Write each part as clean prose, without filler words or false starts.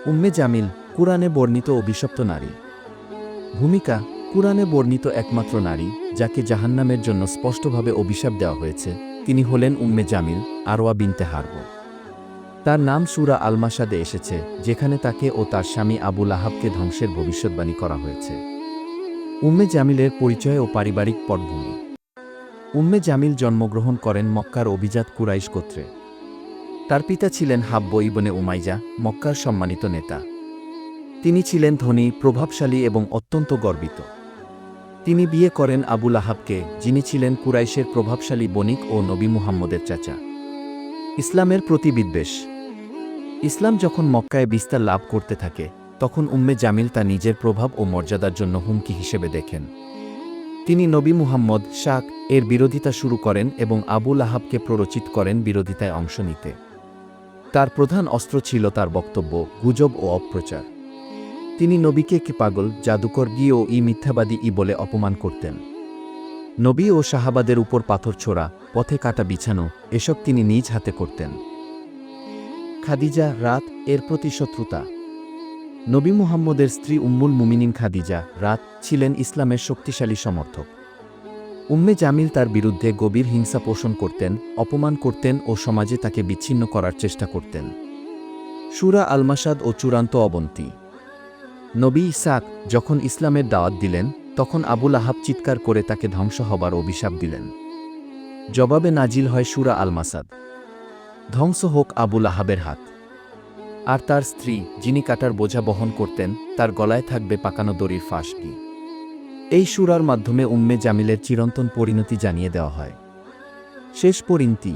উম্মে জামিল, কুরআনে বর্ণিত অভিশপ্ত নারী। ভূমিকা: কুরআনে বর্ণিত একমাত্র নারী যাকে জাহান্নামের জন্য স্পষ্টভাবে অভিশাপ দেওয়া হয়েছে তিনি হলেন উম্মে জামিল, আরওয়া বিনতে হারব। তার নাম সূরা আল-মাসাদে এসেছে, যেখানে তাকে ও তার স্বামী আবু লাহাবকে ধ্বংসের ভবিষ্যদ্বাণী করা হয়েছে। উম্মে জামিলের পরিচয় ও পারিবারিক পটভূমি। উম্মে জামিল জন্মগ্রহণ করেন মক্কার অভিজাত কুরাইশ গোত্রে। তার পিতা ছিলেন হাব্ব ইবনে উমাইয়া, মক্কার সম্মানিত নেতা। তিনি ছিলেন ধনী, প্রভাবশালী এবং অত্যন্ত গর্বিত। তিনি বিয়ে করেন আবু লাহাবকে, যিনি ছিলেন কুরাইশের প্রভাবশালী বণিক ও নবী মুহাম্মদের চাচা। ইসলামের প্রতি বিদ্বেষ। ইসলাম যখন মক্কায় বিস্তার লাভ করতে থাকে তখন উম্মে জামিল তা নিজের প্রভাব ও মর্যাদার জন্য হুমকি হিসেবে দেখেন। তিনি নবী মুহাম্মদ শাক এর বিরোধিতা শুরু করেন এবং আবু লাহাবকে প্ররোচিত করেন বিরোধিতায় অংশ নিতে। তার প্রধান অস্ত্র ছিল তার বক্তব্য, গুজব ও অপপ্রচার। তিনি নবীকে কি পাগল, জাদুকর ও মিথ্যাবাদী বলে অপমান করতেন। নবী ও সাহাবাদের উপর পাথর ছোড়া, পথে কাটা বিছানো, এসব তিনি নিজ হাতে করতেন। খাদিজা রাত এর প্রতি শত্রুতা। নবী মুহাম্মদের স্ত্রী উম্মুল মুমিনিন খাদিজা রাত ছিলেন ইসলামের শক্তিশালী সমর্থক। উম্মে জামিল তার বিরুদ্ধে গভীর হিংসা পোষণ করতেন, অপমান করতেন ও সমাজে তাকে বিচ্ছিন্ন করার চেষ্টা করতেন। সূরা আল-মাসাদ ও চূড়ান্ত অবনতি। নবী ইসাক যখন ইসলামের দাওয়াত দিলেন তখন আবু লাহাব চিৎকার করে তাকে ধ্বংস হবার অভিশাপ দিলেন। জবাবে নাজিল হয় সূরা আল-মাসাদ। ধ্বংস হোক আবু লাহাবের হাত। আর তার স্ত্রী, যিনি কাটার বোঝা বহন করতেন, তার গলায় থাকবে পাকানো দড়ির ফাঁসকি। এই সূরার মাধ্যমে উম্মে জামিলের চিরন্তন পরিণতি জানিয়ে দেওয়া হয়। শেষ পরিণতি: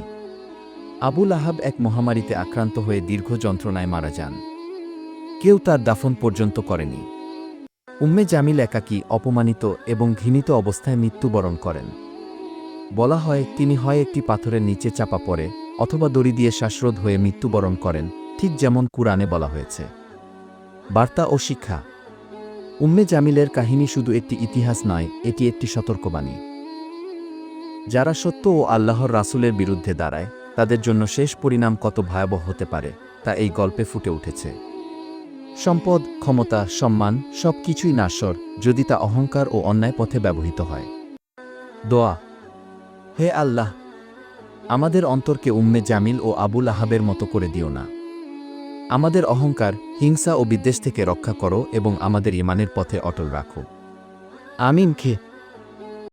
আবু লাহাব এক মহামারীতে আক্রান্ত হয়ে দীর্ঘ যন্ত্রণায় মারা যান। কেউ তার দাফন পর্যন্ত করেনি। উম্মে জামিল একাকী, অপমানিত এবং ঘৃণিত অবস্থায় মৃত্যুবরণ করেন। বলা হয় তিনি হয় একটি পাথরের নিচে চাপা পড়ে অথবা দড়ি দিয়ে শ্বাসরোধ হয়ে মৃত্যুবরণ করেন, ঠিক যেমন কুরআনে বলা হয়েছে। বার্তা ও শিক্ষা: উম্মে জামিলের কাহিনী শুধু একটি ইতিহাস নয়, এটি একটি সতর্কবাণী। যারা সত্য ও আল্লাহর রাসূলের বিরুদ্ধে দাঁড়ায় তাদের জন্য শেষ পরিণাম কত ভয়াবহ হতে পারে তা এই গল্পে ফুটে উঠেছে। সম্পদ, ক্ষমতা, সম্মান সব কিছুই নাশর যদি তা অহংকার ও অন্যায় পথে ব্যবহৃত হয়। দোয়া: হে আল্লাহ, আমাদের অন্তরকে উম্মে জামিল ও আবু লাহাবের মতো করে দিও না। আমাদের অহংকার, হিংসা ও বিদ্বেষ থেকে রক্ষা করো এবং আমাদের ঈমানের পথে অটল রাখো। আমিন।